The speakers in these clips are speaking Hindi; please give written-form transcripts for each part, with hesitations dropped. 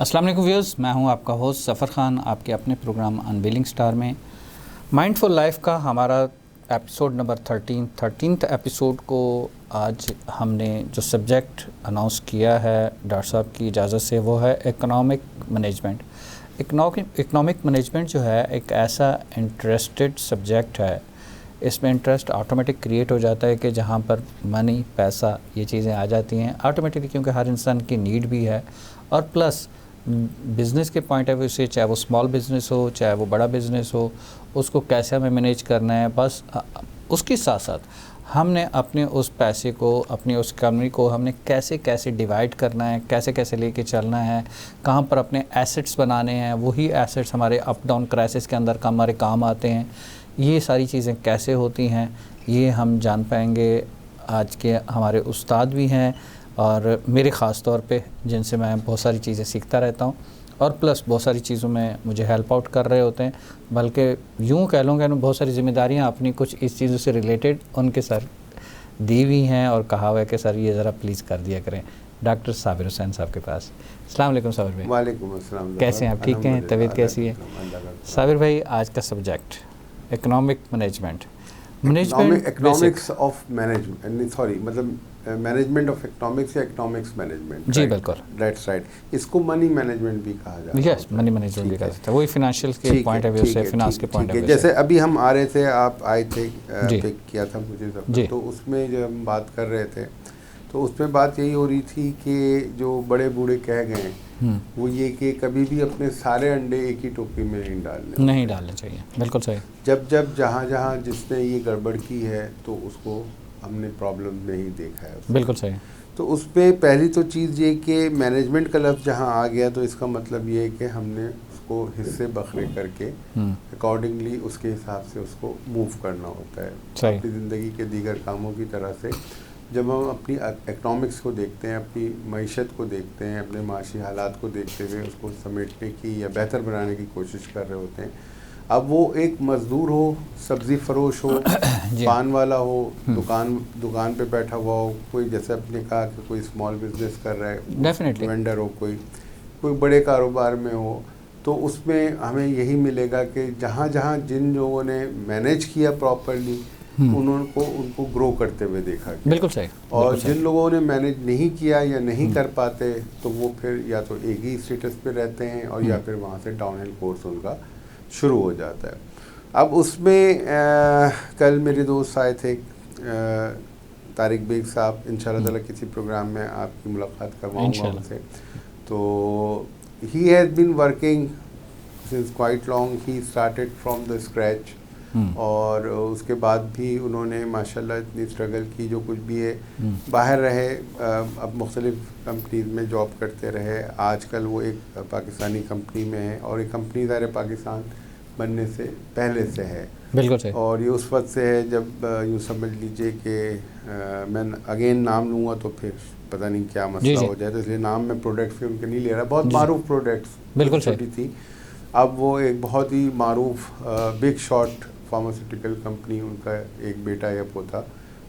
अस्सलाम वालेकुम व्यूअर्स, मैं हूं आपका होस्ट ज़फ़र ख़ान आपके अपने प्रोग्राम अनवीलिंग स्टार में। माइंडफुल लाइफ का हमारा एपिसोड नंबर 13th एपिसोड को आज हमने जो सब्जेक्ट अनाउंस किया है डॉक्टर साहब की इजाज़त से, वो है इकोनॉमिक मैनेजमेंट। इकोनॉमिक मैनेजमेंट जो है एक ऐसा इंटरेस्टेड सब्जेक्ट है, इसमें इंटरेस्ट ऑटोमेटिक क्रिएट हो जाता है कि जहाँ पर मनी, पैसा, ये चीज़ें आ जाती हैं ऑटोमेटिकली, क्योंकि हर इंसान की नीड भी है। और प्लस बिज़नेस के पॉइंट ऑफ व्यू से, चाहे वो स्मॉल बिज़नेस हो चाहे वो बड़ा बिज़नेस हो, उसको कैसे हमें मैनेज करना है। बस उसके साथ साथ हमने अपने उस पैसे को, अपनी उस कंपनी को हमने कैसे कैसे डिवाइड करना है, कैसे कैसे लेके चलना है, कहाँ पर अपने एसेट्स बनाने हैं, वही एसेट्स हमारे अप डाउन क्राइसिस के अंदर हमारे काम आते हैं। ये सारी चीज़ें कैसे होती हैं, ये हम जान पाएंगे। आज के हमारे उस्ताद भी हैं और मेरे ख़ास तौर पे, जिनसे मैं बहुत सारी चीज़ें सीखता रहता हूँ और प्लस बहुत सारी चीज़ों में मुझे हेल्प आउट कर रहे होते हैं। बल्कि यूँ कह लूँगा बहुत सारी ज़िम्मेदारियाँ अपनी कुछ इस चीज़ों से रिलेटेड उनके सर दी हुई हैं और कहा हुआ है कि सर ये ज़रा प्लीज़ कर दिया करें। डॉक्टर साबिर हुसैन साहब के पास। अस्सलाम वालेकुम साबिर भाई। वालेकुम अस्सलाम। कैसे हैं आप? ठीक हैं? तबीयत कैसी है? साबिर भाई, आज का subject economic management. Economics of management, sorry, मतलब मैनेजमेंट ऑफ इकोनॉमिक्स या इकोनॉमिक्स मैनेजमेंट। जी बिल्कुल, दैट्स राइट। इसको मनी मैनेजमेंट भी कहा जाता है। यस, मनी मैनेजमेंट भी कहा जाता है। वही फाइनेंशियल के पॉइंट ऑफ व्यू से, फिनांस के पॉइंट ऑफ व्यू से। जैसे अभी हम आ रहे थे, आप आए थे, पिक किया था मुझे सब, तो उसमें जब हम बात कर रहे थे तो उसमें बात यही हो रही थी कि जो बड़े बूढ़े कह गए वो ये कि कभी भी अपने सारे अंडे एक ही टोकरी में नहीं डालने चाहिए। बिल्कुल सही। जब जहाँ जिसने ये गड़बड़ की है तो उसको हमने प्रॉब्लम में ही देखा है। बिल्कुल सही। तो उस पर पहली तो चीज़ ये कि मैनेजमेंट का लफ्ज़ जहाँ आ गया तो इसका मतलब ये है कि हमने उसको हिस्से बखरे करके अकॉर्डिंगली उसके हिसाब से उसको मूव करना होता है अपनी ज़िंदगी के दीगर कामों की तरह से। जब हम अपनी इकनॉमिक्स को देखते हैं, अपनी मईशत को देखते हैं, अपने माशी हालात को देखते हुए उसको समेटने की या बेहतर बनाने की कोशिश कर रहे होते हैं। अब वो एक मज़दूर हो, सब्ज़ी फरोश हो, पान वाला हो, दुकान पे बैठा हुआ हो, कोई जैसे आपने कहा कि कोई स्मॉल बिजनेस कर रहा है, डेफिनेटली वेंडर हो, कोई बड़े कारोबार में हो, तो उसमें हमें यही मिलेगा कि जहाँ जहाँ जिन लोगों ने मैनेज किया प्रॉपरली उनको ग्रो करते हुए देखा गया। बिल्कुल सही। और जिन लोगों ने मैनेज नहीं किया या नहीं कर पाते तो वो फिर या तो एक ही स्टेटस पे रहते हैं और या फिर वहाँ से डाउनहिल कोर्स उनका शुरू हो जाता है। अब उसमें कल मेरे दोस्त आए थे, तारिक बेग साहब, इंशाल्लाह ताला किसी प्रोग्राम में आपकी मुलाकात करवाऊँगा उनसे। तो he has been working since quite long, he started from the scratch और उसके बाद भी उन्होंने माशाल्लाह इतनी स्ट्रगल की, जो कुछ भी है बाहर रहे, अब मुख्तलिफ कंपनीज में जॉब करते रहे। आजकल वो एक पाकिस्तानी कंपनी में है और ये कंपनी ज़ाहिर पाकिस्तान बनने से पहले से है। बिल्कुल सही। और ये उस वक्त से है जब यूँ समझ लीजिए कि मैं अगेन नाम लूँगा तो फिर पता नहीं क्या मसला हो जाए, तो इसलिए नाम में प्रोडक्ट्स भी उनके नहीं ले रहा। बहुत मारूफ प्रोडक्ट्स, बिल्कुल छोटी थी, अब वो एक बहुत ही मारूफ बिग शॉट फार्मास्यूटिकल कंपनी, उनका एक बेटा या पोता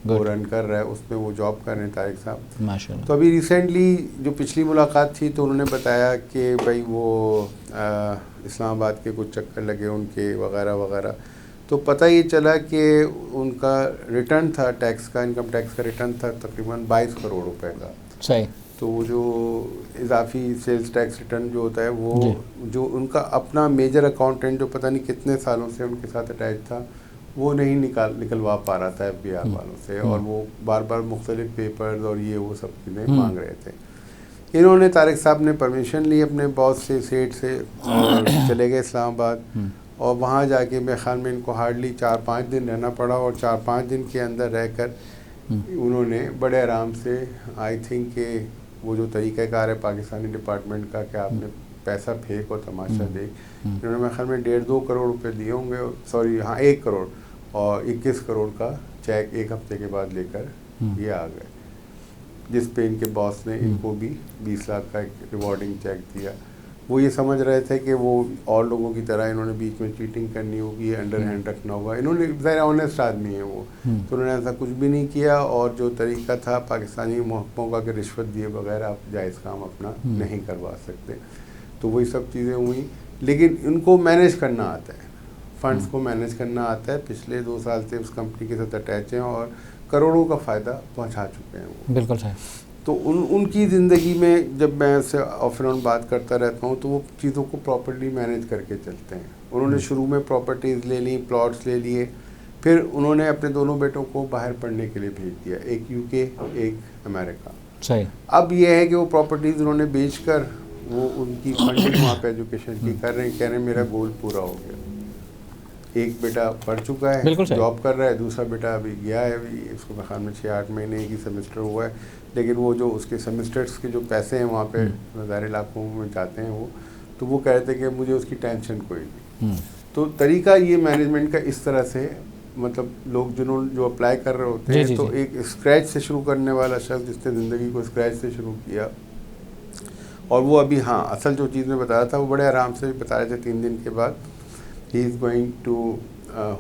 वो रन कर रहा है, उसमें वो जॉब कर रहे हैं तारिक साहब माशाल्लाह। तो अभी रिसेंटली जो पिछली मुलाकात थी तो उन्होंने बताया कि भाई वो इस्लामाबाद के कुछ चक्कर लगे उनके वगैरह वगैरह, तो पता ये चला कि उनका रिटर्न था टैक्स का, इनकम टैक्स का रिटर्न था तकरीबन 22 करोड़ रुपए का। सही। तो जो इजाफी सेल्स टैक्स रिटर्न जो होता है वो जो उनका अपना मेजर अकाउंटेंट जो पता नहीं कितने सालों से उनके साथ अटैच था, वो नहीं निकलवा पा रहा था FBI वालों से, और वो बार बार मुख्तलिफ पेपर्स और ये वो सब चीज़ें मांग रहे थे। इन्होंने, तारिक साहब ने परमिशन ली अपने बॉस से, सेठ से, और चले गए इस्लामाबाद। और वहाँ जाके मेरे ख्याल में इनको हार्डली 4-5 दिन रहना पड़ा, और 4-5 दिन के अंदर रहकर उन्होंने बड़े आराम से, आई थिंक कि वो जो तरीक़ाकार है पाकिस्तानी डिपार्टमेंट का कि आपने पैसा फेंक और तमाशा देख, इन्होंने मेरे ख्याल में 1.5-2 करोड़ रुपए दिए होंगे, सॉरी हाँ 1 करोड़, और 21 करोड़ का चेक 1 हफ्ते के बाद लेकर ये आ गए, जिस पे इनके बॉस ने इनको भी 20 लाख का एक रिवॉर्डिंग चेक दिया। वो ये समझ रहे थे कि वो और लोगों की तरह इन्होंने बीच में चीटिंग करनी होगी, अंडर हैंड रखना होगा। इन्होंने ज़ाहिर ऑनेस्ट आदमी है वो, तो उन्होंने ऐसा कुछ भी नहीं किया, और जो तरीका था पाकिस्तानी महकमों का कि रिश्वत दिए बगैर आप जायज़ काम अपना नहीं करवा सकते। तो वही सब चीज़ें हुई, लेकिन इनको मैनेज करना आता है, फंड्स को मैनेज करना आता है। पिछले 2 साल से उस कंपनी के साथ अटैच हैं और करोड़ों का फ़ायदा पहुंचा चुके हैं वो। बिल्कुल सही। तो उनकी ज़िंदगी में जब मैं उससे ऑफ एंड ऑन बात करता रहता हूँ तो वो चीज़ों को प्रॉपर्ली मैनेज करके चलते हैं। उन्होंने शुरू में प्रॉपर्टीज़ ले ली, प्लॉट्स ले लिए, फिर उन्होंने अपने दोनों बेटों को बाहर पढ़ने के लिए भेज दिया, एक यूके एक अमेरिका। सही। अब ये है कि वो प्रॉपर्टीज़ उन्होंने बेचकर वो उनकी फंडिंग वहाँ पे एजुकेशन की कर रहे हैं, कह रहे हैं मेरा गोल पूरा हो गया। एक बेटा पढ़ चुका है, जॉब कर रहा है, दूसरा बेटा अभी गया है, अभी इसको मेरे ख्याल में 6-8 महीने ही सेमेस्टर हुआ है, लेकिन वो जो उसके सेमेस्टर्स के जो पैसे हैं वहाँ पे हज़ार लाखों में जाते हैं वो, तो वो कह रहे थे कि मुझे उसकी टेंशन कोई नहीं। तो तरीका ये मैनेजमेंट का इस तरह से, मतलब लोग जिन्होंने जो अप्लाई कर रहे होते हैं, तो एक स्क्रैच से शुरू करने वाला शख्स जिसने ज़िंदगी को स्क्रैच से शुरू किया, और वो अभी हाँ असल जो चीज़ में बताया था वो बड़े आराम से बता रहे थे। 3 दिन के बाद he is going to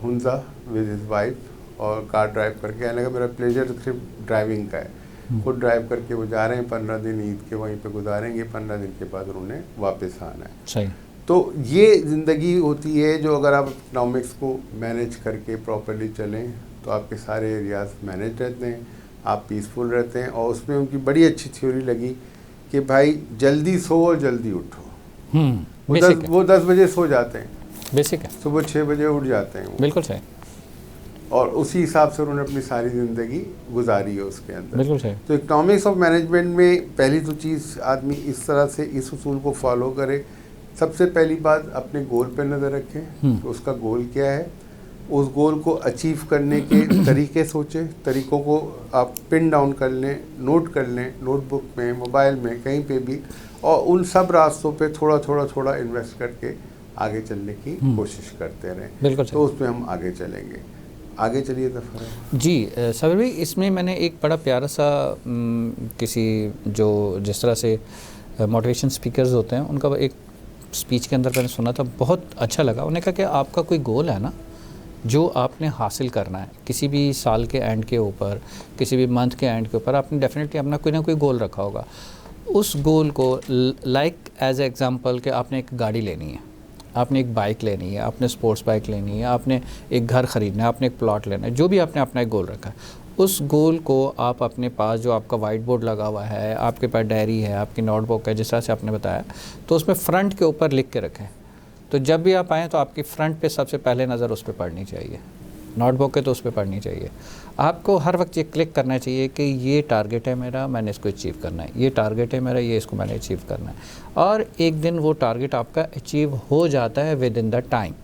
Hunza with his wife, और कार ड्राइव करके आने का मेरा प्लेजर सिर्फ ड्राइविंग का है। खुद ड्राइव करके वो जा रहे हैं, 15 दिन ईद के वहीं पे गुजारेंगे, 15 दिन के बाद उन्होंने वापस आना है। सही। तो ये ज़िंदगी होती है जो अगर आप इकनॉमिक्स को मैनेज करके प्रॉपरली चलें तो आपके सारे एरियाज मैनेज रहते हैं, आप पीसफुल रहते हैं। और उसमें उनकी बड़ी अच्छी थ्योरी लगी कि भाई जल्दी सो और जल्दी उठो। वो 10 बजे सो जाते हैं, बेसिक है, सुबह 6 बजे उठ जाते हैं। बिल्कुल सही। और उसी हिसाब से उन्होंने अपनी सारी ज़िंदगी गुजारी है उसके अंदर। बिल्कुल सही। तो इकनॉमिक्स ऑफ मैनेजमेंट में पहली तो चीज़ आदमी इस तरह से इस उसूल को फॉलो करे। सबसे पहली बात अपने गोल पे नज़र रखें कि उसका गोल क्या है, उस गोल को अचीव करने के तरीके सोचें, तरीक़ों को आप पिन डाउन कर लें, नोट कर लें, नोटबुक में, मोबाइल में, कहीं पे भी, और उन सब रास्तों पे थोड़ा थोड़ा इन्वेस्ट करके आगे चलने की कोशिश करते रहें। बिल्कुल। तो उसमें हम आगे चलेंगे। आगे चलिए ज़फ़र जी। सबीर भाई, इसमें मैंने एक बड़ा प्यारा सा किसी जो जिस तरह से मोटिवेशन स्पीकर्स होते हैं उनका एक स्पीच के अंदर मैंने सुना था, बहुत अच्छा लगा। उन्होंने कहा कि आपका कोई गोल है ना जो आपने हासिल करना है, किसी भी साल के एंड के ऊपर, किसी भी मंथ के एंड के ऊपर आपने डेफिनेटली अपना कोई ना कोई गोल रखा होगा। उस गोल को लाइक एज एग्जांपल कि आपने एक गाड़ी लेनी है, आपने एक बाइक लेनी है, आपने स्पोर्ट्स बाइक लेनी है, आपने एक घर ख़रीदना है, आपने एक प्लॉट लेना है, जो भी आपने अपना एक गोल रखा है, उस गोल को आप अपने पास जो आपका वाइट बोर्ड लगा हुआ है, आपके पास डायरी है, आपकी नोटबुक है, जिस तरह से आपने बताया, तो उसमें फ्रंट के ऊपर लिख के रखें। तो जब भी आप आएँ तो आपकी फ्रंट पे सबसे पहले नज़र उस पर पड़नी चाहिए, नोटबुक है तो उस पर पढ़नी चाहिए। आपको हर वक्त ये क्लिक करना चाहिए कि ये टारगेट है मेरा, मैंने इसको अचीव करना है, ये टारगेट है मेरा, ये इसको मैंने अचीव करना है। और एक दिन वो टारगेट आपका अचीव हो जाता है विद इन द टाइम,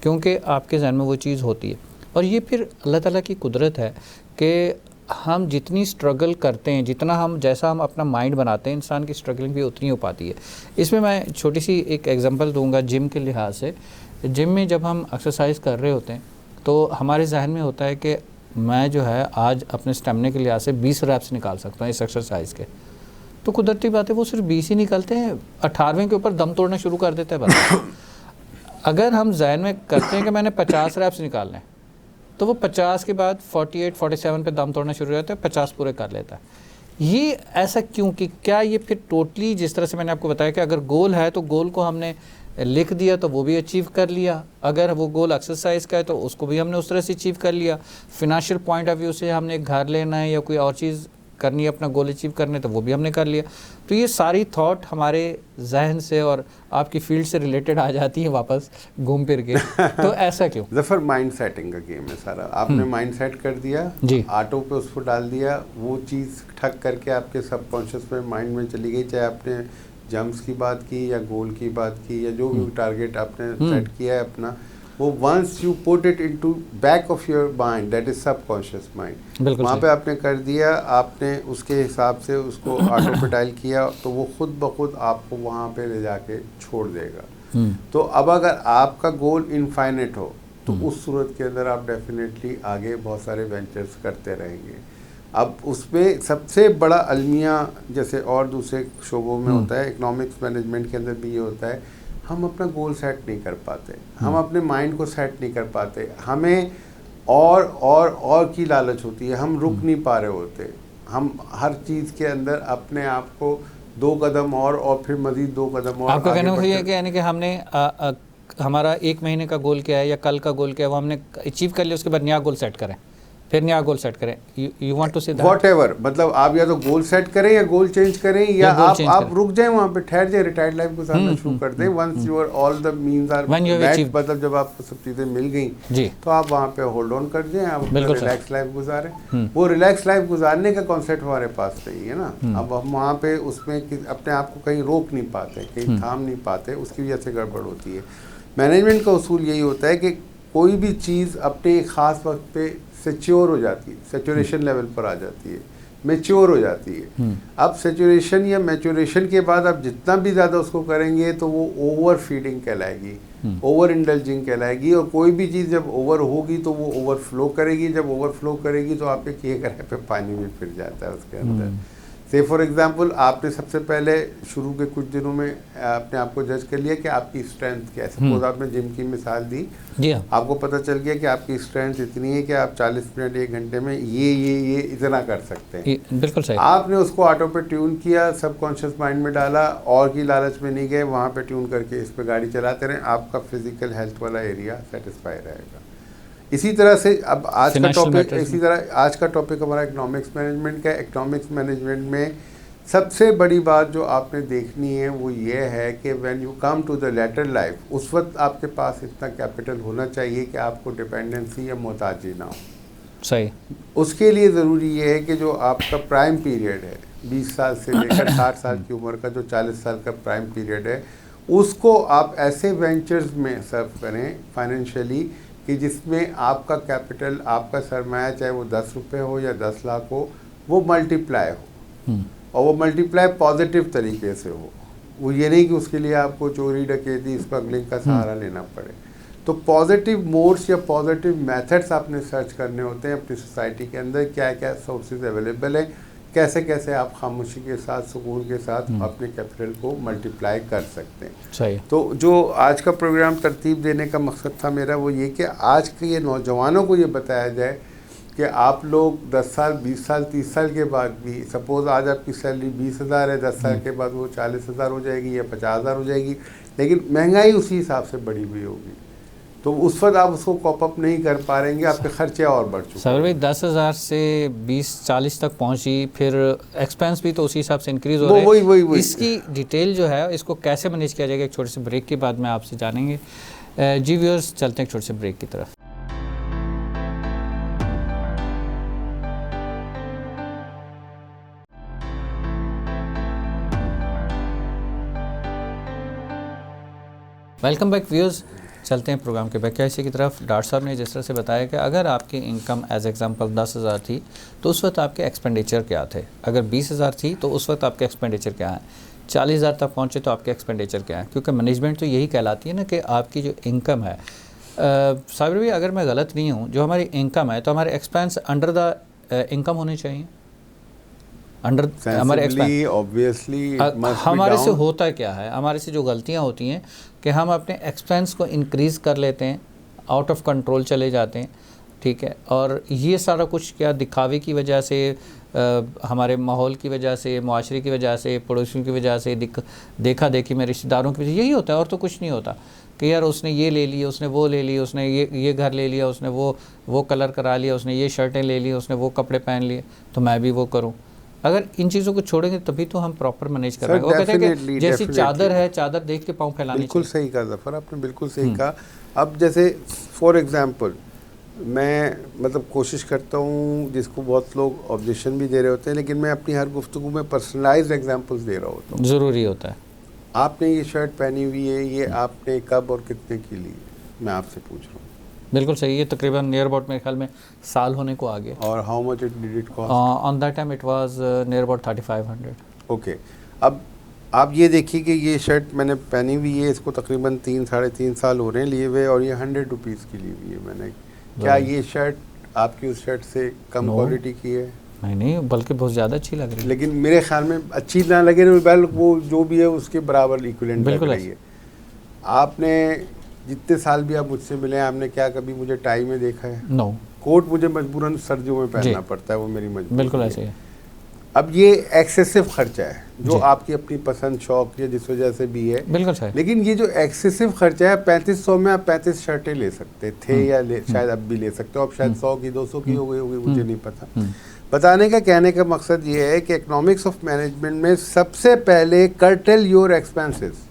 क्योंकि आपके जहन में वो चीज़ होती है। और ये फिर अल्लाह ताला की कुदरत है कि हम जितनी स्ट्रगल करते हैं, जितना हम जैसा हम अपना माइंड बनाते हैं, इंसान की स्ट्रगलिंग भी उतनी हो पाती है। इसमें मैं छोटी सी एक एग्जांपल दूंगा जिम के लिहाज से। जिम में जब हम एक्सरसाइज कर रहे होते हैं तो हमारे जहन में होता है कि मैं जो है आज अपने स्टेमिना के लिहाज से 20 रैप्स निकाल सकता हूँ इस एक्सरसाइज के। तो कुदरती बात है वो सिर्फ 20 ही निकलते हैं, 18वें के ऊपर दम तोड़ना शुरू कर देते हैं बस। अगर हम जहन में करते हैं कि मैंने 50 रैप्स निकालने, तो वो 50 के बाद 48-47 पे दम तोड़ना शुरू हो जाता है, 50 पूरे कर लेता है। ये ऐसा क्यों कि क्या ये फिर टोटली जिस तरह से मैंने आपको बताया कि अगर गोल है तो गोल को हमने लिख दिया तो वो भी अचीव कर लिया, अगर वो गोल एक्सरसाइज का है तो उसको भी हमने उस तरह से अचीव कर लिया, फिनेंशियल पॉइंट ऑफ व्यू से हमने एक घर लेना है या कोई और चीज़ करनी है अपना गोल अचीव करने, तो वो भी हमने कर लिया। तो ये सारी थॉट हमारे जहन से और आपकी फील्ड से रिलेटेड आ जाती है वापस घूम फिर के। तो ऐसा क्यों? ज़फ़र, माइंड सेटिंग का गेम है सारा। आपने माइंड सेट कर दिया जी, ऑटो पे उसको डाल दिया, वो चीज़ ठक करके आपके सबकॉन्शियस में माइंड में चली गई। चाहे आपने जंप्स की बात की या गोल की बात की या जो भी टारगेट आपने सेट किया है अपना, वो once you put it into back of your mind, that is subconscious mind, वहाँ पे आपने कर दिया, आपने उसके हिसाब से उसको ऑटो पे डायल किया, तो वो खुद ब खुद आपको वहाँ पे ले जाके छोड़ देगा। तो अब अगर आपका गोल इनफाइनेट हो तो उस सूरत के अंदर आप डेफिनेटली आगे बहुत सारे वेंचर्स करते रहेंगे। अब उसमें सबसे बड़ा अलमिया जैसे और दूसरे शोबों में होता है, इकोनॉमिक्स मैनेजमेंट के अंदर भी ये होता है, हम अपना गोल सेट नहीं कर पाते, हम अपने माइंड को सेट नहीं कर पाते, हमें और की लालच होती है, हम रुक नहीं पा रहे होते, हम हर चीज़ के अंदर अपने आप को 2 कदम और फिर मजीद 2 कदम और। आपका कहना है कि यानी कि हमने हमारा 1 महीने का गोल क्या है या कल का गोल क्या है वो हमने अचीव कर लिया, उसके बाद नया गोल सेट करें, फिर नया गोल सेट करें। You want to say that whatever, मतलब आप या तो गोल सेट करें या गोल चेंज करें या आप रुक जाएं वहाँ पे, ठहर जाए, रिटायर्ड लाइफ गुजारना शुरू कर दें। Once your all the means are met, मतलब जब आपको सब चीज़ें मिल गई तो आप वहाँ पे होल्ड ऑन कर दें, आप रिलैक्स लाइफ गुजारें। वो रिलैक्स लाइफ गुजारने का कॉन्सेप्ट हमारे पास नहीं है ना। अब हम वहाँ पे उसमें अपने आप को कहीं रोक नहीं पाते, कहीं थाम नहीं पाते, उसकी वजह से गड़बड़ होती है। मैनेजमेंट का उसूल यही होता है कि कोई भी चीज़ अपने एक ख़ास वक्त पे सेच्योर हो जाती है, सेचुरेशन लेवल पर आ जाती है, मैच्योर हो जाती है। अब सेचुरेशन या मैच्योरेशन के बाद आप जितना भी ज़्यादा उसको करेंगे तो वो ओवर फीडिंग कहलाएगी, ओवर इंडल्जिंग कहलाएगी। और कोई भी चीज़ जब ओवर होगी तो वो ओवरफ्लो करेगी, जब ओवरफ्लो करेगी तो आपके किए करे पे पानी भी फिर जाता है उसके अंदर। से फॉर एग्जांपल, आपने सबसे पहले शुरू के कुछ दिनों में अपने आप को जज कर लिया कि आपकी स्ट्रेंथ क्या है। सपोज आपने जिम की मिसाल दी, आपको पता चल गया कि आपकी स्ट्रेंथ इतनी है कि आप 40 मिनट 1 घंटे में ये इतना कर सकते हैं। बिल्कुल सही। आपने उसको ऑटो पे ट्यून किया, सबकॉन्शियस माइंड में डाला, और की लालच में नहीं गए, वहाँ पे ट्यून करके इस पे गाड़ी चलाते रहें, आपका फिजिकल हेल्थ वाला एरिया सेटिस्फाई रहेगा। इसी तरह से अब आज का टॉपिक हमारा इकोनॉमिक्स मैनेजमेंट का है। इकोनॉमिक्स मैनेजमेंट में सबसे बड़ी बात जो आपने देखनी है वो ये है कि when you come to the later life, उस वक्त आपके पास इतना कैपिटल होना चाहिए कि आपको डिपेंडेंसी या मोहताजी ना हो। सही। उसके लिए ज़रूरी ये है कि जो आपका प्राइम पीरियड है 20 साल से लेकर 60 साल की उम्र का जो 40 साल का प्राइम पीरियड है, उसको आप ऐसे वेंचर्स में सर्व करें फाइनेंशियली कि जिसमें आपका कैपिटल, आपका सरमाया, चाहे वो 10 रुपये हो या 10 लाख हो, वो मल्टीप्लाई हो, और वो मल्टीप्लाई पॉजिटिव तरीके से हो। वो ये नहीं कि उसके लिए आपको चोरी डकैती स्मगलिंग का सहारा लेना पड़े। तो पॉजिटिव मोड्स या पॉजिटिव मेथड्स आपने सर्च करने होते हैं अपनी सोसाइटी के अंदर। क्या क्या सोर्सेज अवेलेबल है, कैसे कैसे आप खामोशी के साथ, सुकून के साथ अपने कैपिटल को मल्टीप्लाई कर सकते हैं। सही। तो जो आज का प्रोग्राम तरतीब देने का मकसद था मेरा वो ये कि आज के ये नौजवानों को ये बताया जाए कि आप लोग 10 साल, 20 साल, 30 साल के बाद भी, सपोज़ आज आपकी सैलरी 20,000 है, 10 साल के बाद वो 40,000 हो जाएगी या 50,000 हो जाएगी, लेकिन महंगाई उसी हिसाब से बढ़ी हुई होगी। तो उस वक्त आप उसको कॉप अप नहीं कर पा रहेंगे, आपके खर्चे और बढ़ चुके हैं। सर भाई 10,000 से 20-40 तक पहुंची, फिर एक्सपेंस भी तो उसी हिसाब से इंक्रीज हो रहा है। वही। इसकी डिटेल जो है, इसको कैसे मैनेज किया जाएगा, एक छोटे से ब्रेक के बाद में आपसे जानेंगे। जी व्यूअर्स, चलते हैं एक छोटे से ब्रेक की तरफ। वेलकम बैक व्यूअर्स, चलते हैं प्रोग्राम के बैक की तरफ। डॉक्टर साहब ने जिस तरह से बताया कि अगर आपकी इनकम एज एग्जांपल 10,000 थी तो उस वक्त आपके एक्सपेंडिचर क्या थे, अगर 20,000 थी तो उस वक्त आपके एक्सपेंडिचर क्या है, 40,000 तक पहुँचे तो आपके एक्सपेंडिचर क्या है। क्योंकि मैनेजमेंट तो यही कहलाती है ना कि आपकी जो इनकम है, साबिर भाई अगर मैं गलत नहीं हूँ, जो हमारी इनकम है तो हमारे एक्सपेंस अंडर द इनकम होने चाहिए, अंडर हमारे एक्सपेंस। ऑब्वियसली हमारे से होता क्या है, हमारे से जो गलतियाँ होती हैं कि हम अपने एक्सपेंस को इंक्रीज़ कर लेते हैं, आउट ऑफ कंट्रोल चले जाते हैं, ठीक है। और ये सारा कुछ क्या दिखावे की वजह से, हमारे माहौल की वजह से, मुआशरे की वजह से, पड़ोसियों की वजह से, देखा देखी में रिश्तेदारों की वजह से, यही होता है और तो कुछ नहीं होता कि यार उसने ये ले लिया, उसने वो ले लिया, उसने ये घर ले लिया, उसने वो कलर करा लिया, उसने ये शर्टें ले ली, उसने वो कपड़े पहन लिए, तो मैं भी वो करूँ। अगर इन चीज़ों को छोड़ेंगे तभी तो हम प्रॉपर मैनेज कर रहे हैं। वो कहते हैं कि जैसी चादर है, चादर देख के पाँव फैलाने। बिल्कुल सही कहा ज़फ़र, आपने बिल्कुल सही कहा। अब जैसे फॉर एग्जांपल मैं मतलब कोशिश करता हूँ, जिसको बहुत लोग ऑब्जेक्शन भी दे रहे होते हैं, लेकिन मैं अपनी हर गुफ्तगू में पर्सनलाइज्ड एग्जांपल्स दे रहा होता हूँ। ज़रूरी होता है। आपने ये शर्ट पहनी हुई है, ये आपने कब और कितने की ली, मैं आपसे पूछ रहा हूँ। बिल्कुल सही। ये तकरीबन नियर अबाउट मेरे ख्याल में साल होने को आ गया। और how much did it cost? On that time it was near about 3,500। Okay. अब आप ये देखिए कि ये शर्ट मैंने पहनी हुई है, इसको तकरीबन 3-3.5 साल हो रहे हैं लिए हुए, और ये 100 रुपीज़ की ली हुई है मैंने। क्या ये शर्ट आपकी उस शर्ट से कम क्वालिटी की है? नहीं, बल्कि बहुत ज़्यादा अच्छी लग रही है। लेकिन मेरे ख्याल में अच्छी ना लगे, वो जो भी है उसके बराबर इक्विवेलेंट लग रही है। आपने जितने साल भी आप मुझसे मिले हैं, आपने क्या कभी मुझे टाई में देखा है? नो। कोट मुझे मजबूरन सर्दियों में पहनना पड़ता है, वो मेरी मजबूरी। बिल्कुल ऐसे ही है। अब ये एक्सेसिव खर्चा है जो जी। आपकी अपनी पसंद शौक या जिस वजह से भी है, बिल्कुल सही। लेकिन ये जो एक्सेसिव खर्चा है 3500 में आप 35 शर्टें ले सकते थे या शायद अब भी ले सकते हो, अब शायद 100 की 200 की हो गई होगी, मुझे नहीं पता। बताने का कहने का मकसद ये है कि इकोनॉमिक्स ऑफ मैनेजमेंट में सबसे पहले कर्टेल योर एक्सपेंसेस।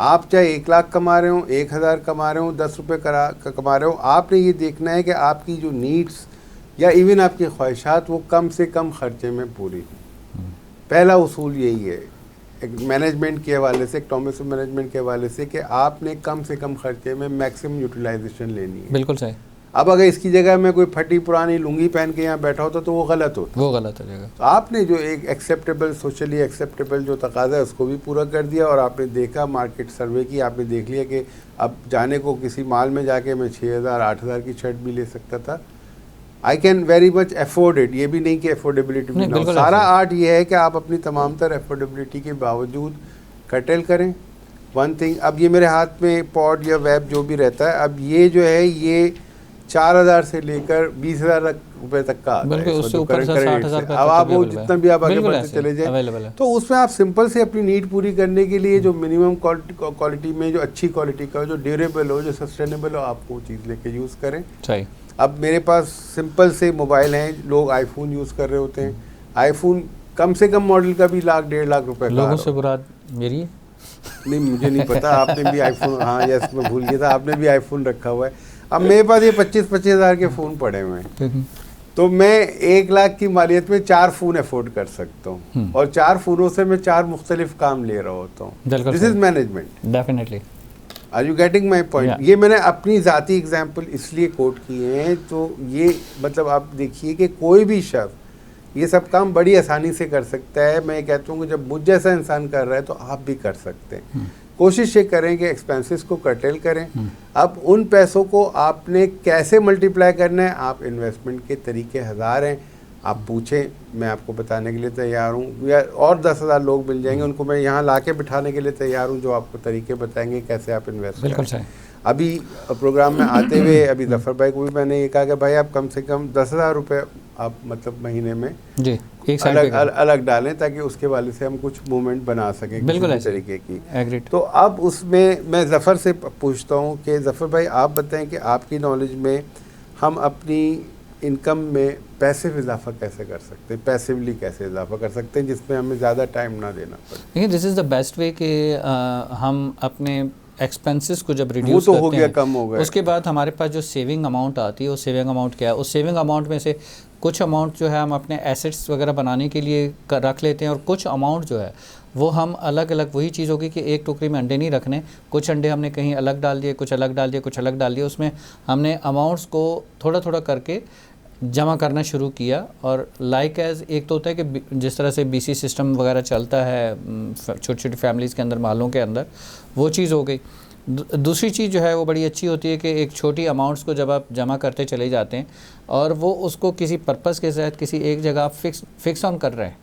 आप चाहे 1 लाख कमा रहे हो, 1000 कमा रहे हो, 10 रुपये कमा रहे हो, आपने ये देखना है कि आपकी जो नीड्स या इवन आपकी ख्वाहिशात वो कम से कम खर्चे में पूरी हो। पहला उसूल यही है एक मैनेजमेंट के हवाले से, इकोनॉमिक्स ऑफ मैनेजमेंट के हवाले से, कि आपने कम से कम खर्चे में मैक्सिमम यूटिलाइजेशन लेनी है। बिल्कुल सही। अब अगर इसकी जगह में कोई फटी पुरानी लुंगी पहन के यहाँ बैठा होता तो वो गलत होता, वो गलत हो जाएगा। तो आपने जो एक एक्सेप्टेबल, सोशली एक्सेप्टेबल जो तकाजा है उसको भी पूरा कर दिया, और आपने देखा, मार्केट सर्वे की, आपने देख लिया कि अब जाने को किसी माल में जाके मैं 6000 8000 की शर्ट भी ले सकता था। I can very much afford it. ये भी नहीं कि अफोर्डेबिलिटी भी ना हो, सारा आर्ट ये है कि आप अपनी तमाम तर अफोर्डेबिलिटी के बावजूद कर्टेल करें वन थिंग। अब ये मेरे हाथ में पॉड या वेब जो भी रहता है, अब ये जो है ये 4000 से लेकर 20000 रुपए तक का आता है, उससे ऊपर से 60,000 अब आप वो जितना भी आप आगे बढ़ते चले जाए, तो उसमें आप सिंपल से अपनी नीड पूरी करने के लिए जो मिनिमम क्वालिटी में जो अच्छी क्वालिटी का, जो ड्यूरेबल हो, जो सस्टेनेबल हो, आप वो चीज़ लेके यूज़ करें। सही। अब मेरे पास सिंपल से मोबाइल हैं, लोग आईफोन यूज़ कर रहे होते हैं, आईफोन कम से कम मॉडल का भी 1 1.5 लाख रुपए का। लोगों से मुराद मेरी है? नहीं, मुझे नहीं पता, आपने भी आईफोन, हाँ यस मैं भूल गया था, आपने भी आईफोन रखा हुआ है। अब मेरे पास ये 25-25 हज़ार के फ़ोन पड़े हुए हैं, तो मैं 1 लाख की मालियत में 4 फ़ोन अफोर्ड कर सकता हूँ, और 4 फ़ोनों से मैं 4 मुख्तलिफ काम ले रहा होता हूँ। This is management. Definitely. Are you getting my point? ये मैंने अपनी ज़ाती एग्जाम्पल इसलिए कोट किए हैं, तो ये मतलब आप देखिए कि कोई भी शख्स ये सब काम बड़ी आसानी से कर सकता है। मैं कहता हूँ कि जब मुझ जैसा इंसान कर रहा है तो आप भी कर सकते हैं। कोशिश ये करें कि एक्सपेंसेस को कर्टेल करें। अब उन पैसों को आपने कैसे मल्टीप्लाई करना है, आप इन्वेस्टमेंट के तरीके हज़ार हैं, आप पूछें, मैं आपको बताने के लिए तैयार हूँ, या और 10,000 लोग मिल जाएंगे, उनको मैं यहाँ ला के बिठाने के लिए तैयार हूँ, जो आपको तरीके बताएंगे कैसे आप इन्वेस्ट करें। अभी प्रोग्राम में आते हुए अभी जफर भाई को भी मैंने ये कहा कि भाई आप कम से कम 10,000 रुपये आप मतलब महीने में जी एक अलग डालें, ताकि उसके वाले से हम कुछ मूवमेंट बना सकें किसी तरीके की। एग्रीड। तो अब उसमें मैं जफ़र से पूछता हूँ कि जफ़र भाई आप बताएं कि आपकी नॉलेज में हम अपनी इनकम में पैसिव इजाफा कैसे कर सकते हैं, पैसिवली कैसे इजाफा कर सकते हैं जिसमें हमें ज़्यादा टाइम ना देना पड़े। देखिए this is the best way कि हम अपने एक्सपेंसेस को जब रिड्यूस करते हो गया, कम हो गया, उसके बाद हमारे पास जो सेविंग अमाउंट आती है, वो सेविंग अमाउंट क्या है, उस सेविंग अमाउंट में से कुछ अमाउंट जो है हम अपने एसेट्स वगैरह बनाने के लिए रख लेते हैं, और कुछ अमाउंट जो है वो हम अलग अलग, वही चीज़ होगी कि एक टोकरी में अंडे नहीं रखने, कुछ अंडे हमने कहीं अलग डाल दिए, कुछ अलग डाल दिए, कुछ अलग डाल दिए, उसमें हमने अमाउंट्स को थोड़ा थोड़ा करके जमा करना शुरू किया। और लाइक एज एक तो होता है कि जिस तरह से बीसी सिस्टम वगैरह चलता है छोटी छोटी फैमिलीज़ के अंदर, महलों के अंदर, वो चीज़ हो गई। दूसरी चीज़ जो है वो बड़ी अच्छी होती है कि एक छोटी अमाउंट्स को जब आप जमा करते चले जाते हैं और वो उसको किसी पर्पस के तहत किसी एक जगह आप फिक्स ऑन कर रहे हैं,